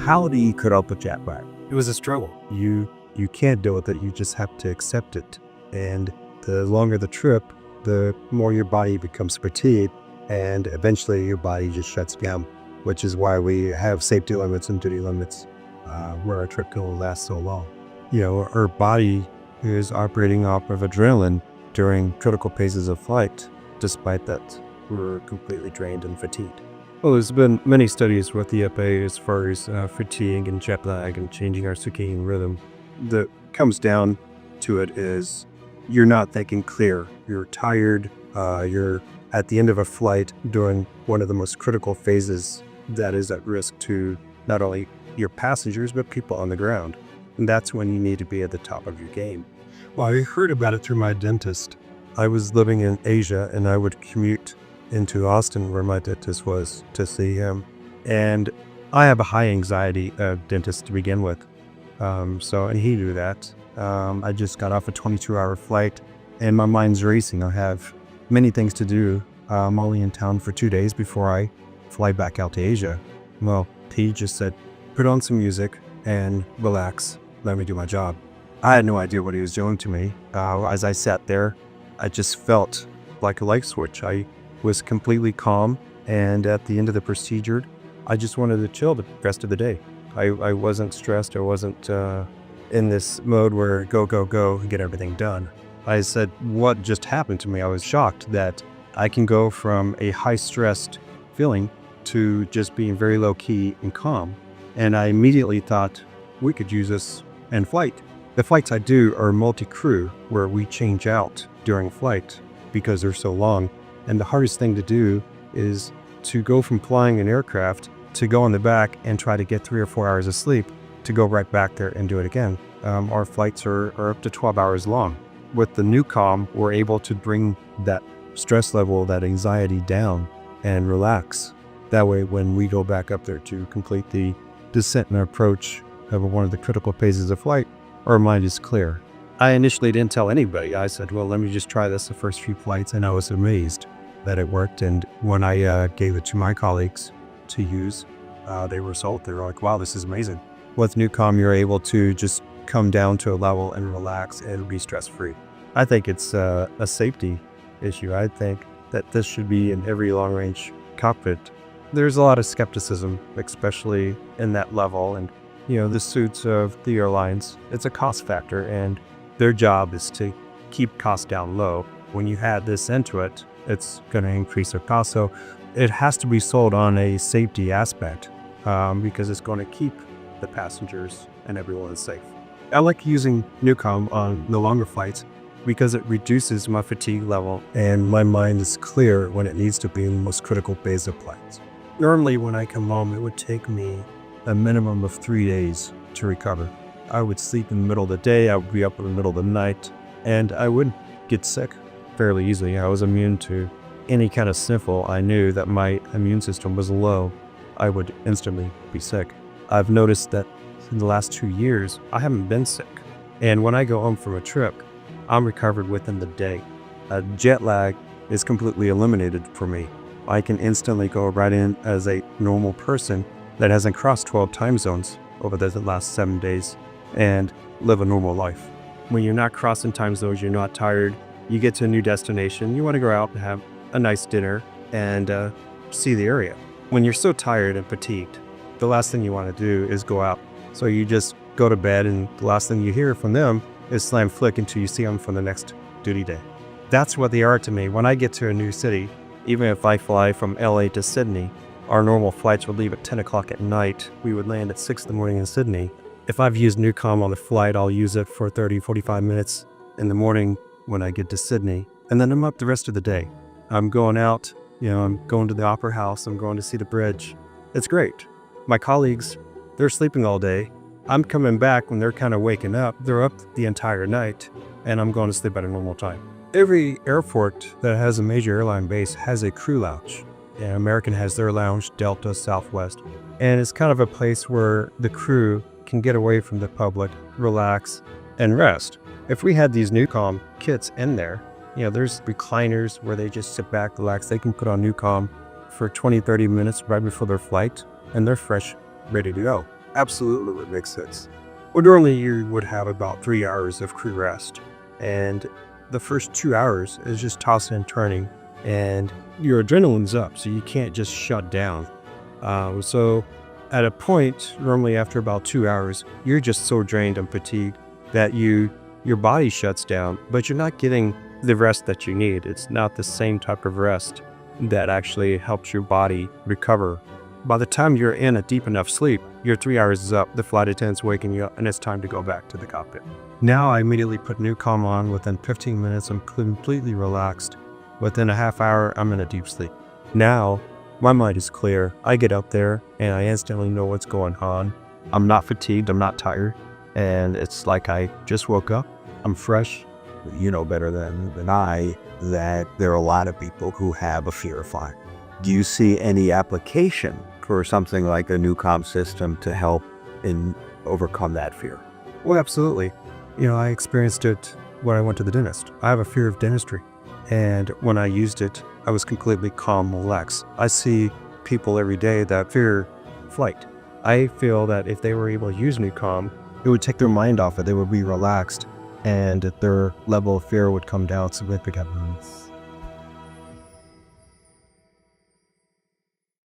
How do you cut out the jet lag? It was a struggle. You can't deal with it. You just have to accept it. And the longer the trip, the more your body becomes fatigued, and eventually your body just shuts down, which is why we have safety limits and duty limits where our trip can last so long. Our body is operating off of adrenaline during critical phases of flight, despite that we're completely drained and fatigued. Well, there's been many studies with the FAA as far as fatigue and jet lag and changing our circadian rhythm. That comes down to it is you're not thinking clear. You're tired. You're at the end of a flight during one of the most critical phases that is at risk to not only your passengers, but people on the ground. And that's when you need to be at the top of your game. Well, I heard about it through my dentist. I was living in Asia and I would commute into Austin where my dentist was to see him. And I have a high anxiety dentist to begin with. And he knew that. I just got off a 22-hour flight and my mind's racing. I have many things to do. I'm only in town for 2 days before I fly back out to Asia. Well, he just said, put on some music and relax. Let me do my job. I had no idea what he was doing to me. As I sat there, I just felt like a light switch. I was completely calm. And at the end of the procedure, I just wanted to chill the rest of the day. I wasn't stressed. I wasn't in this mode where go, and get everything done. I said, what just happened to me? I was shocked that I can go from a high-stressed feeling to just being very low-key and calm. And I immediately thought, we could use this in flight. The flights I do are multi-crew, where we change out during flight because they're so long. And the hardest thing to do is to go from flying an aircraft to go in the back and try to get 3 or 4 hours of sleep to go right back there and do it again. Our flights are up to 12 hours long. With the NuCalm, we're able to bring that stress level, that anxiety down and relax. That way, when we go back up there to complete the descent and approach of one of the critical phases of flight, our mind is clear. I initially didn't tell anybody. I said, well, let me just try this the first few flights, and I was amazed that it worked. And when I gave it to my colleagues to use, they were sold. They were like, wow, this is amazing. With NuCalm, you're able to just come down to a level and relax and be stress-free. I think it's a safety issue. I think that this should be in every long-range cockpit. There's a lot of skepticism, especially in that level. And, the suits of the airlines, it's a cost factor, and their job is to keep costs down low. When you add this into it, it's going to increase their cost. So it has to be sold on a safety aspect because it's going to keep the passengers and everyone safe. I like using NuCalm on the longer flights because it reduces my fatigue level and my mind is clear when it needs to be in the most critical phase of flights. Normally when I come home, it would take me a minimum of 3 days to recover. I would sleep in the middle of the day, I would be up in the middle of the night, and I would get sick fairly easily. I was immune to any kind of sniffle. I knew that my immune system was low. I would instantly be sick. I've noticed that in the last 2 years, I haven't been sick. And when I go home from a trip, I'm recovered within the day. Jet lag is completely eliminated for me. I can instantly go right in as a normal person that hasn't crossed 12 time zones over the last 7 days and live a normal life. When you're not crossing time zones, you're not tired, you get to a new destination, you want to go out and have a nice dinner and see the area. When you're so tired and fatigued, the last thing you want to do is go out. So you just go to bed and the last thing you hear from them is slam flick until you see them for the next duty day. That's what they are to me. When I get to a new city, even if I fly from LA to Sydney, our normal flights would leave at 10 o'clock at night. We would land at 6 in the morning in Sydney. If I've used NuCalm on the flight, I'll use it for 30, 45 minutes in the morning when I get to Sydney. And then I'm up the rest of the day. I'm going out, I'm going to the Opera House. I'm going to see the bridge. It's great. My colleagues, they're sleeping all day. I'm coming back when they're kind of waking up. They're up the entire night and I'm going to sleep at a normal time. Every airport that has a major airline base has a crew lounge. Yeah, American has their lounge, Delta, Southwest. And it's kind of a place where the crew can get away from the public, relax, and rest. If we had these NuCalm kits in there, there's recliners where they just sit back, relax. They can put on NuCalm for 20, 30 minutes right before their flight, and they're fresh, ready to go. Absolutely would make sense. Well, normally you would have about 3 hours of crew rest, and the first 2 hours is just tossing and turning, and your adrenaline's up, so you can't just shut down. So at a point, normally after about 2 hours, you're just so drained and fatigued that your body shuts down, but you're not getting the rest that you need. It's not the same type of rest that actually helps your body recover. By the time you're in a deep enough sleep, your 3 hours is up, the flight attendant's waking you up, and it's time to go back to the cockpit. Now I immediately put NuCalm on. Within 15 minutes, I'm completely relaxed. Within a half hour, I'm in a deep sleep. Now, my mind is clear. I get up there, and I instantly know what's going on. I'm not fatigued, I'm not tired, and it's like I just woke up. I'm fresh. You know better than I that there are a lot of people who have a fear of flying. Do you see any application for something like a NuCalm system to help in overcome that fear? Well, absolutely. I experienced it when I went to the dentist. I have a fear of dentistry. And when I used it, I was completely calm, relaxed. I see people every day that fear flight. I feel that if they were able to use NuCalm, it would take their mind off it. They would be relaxed, and their level of fear would come down significantly.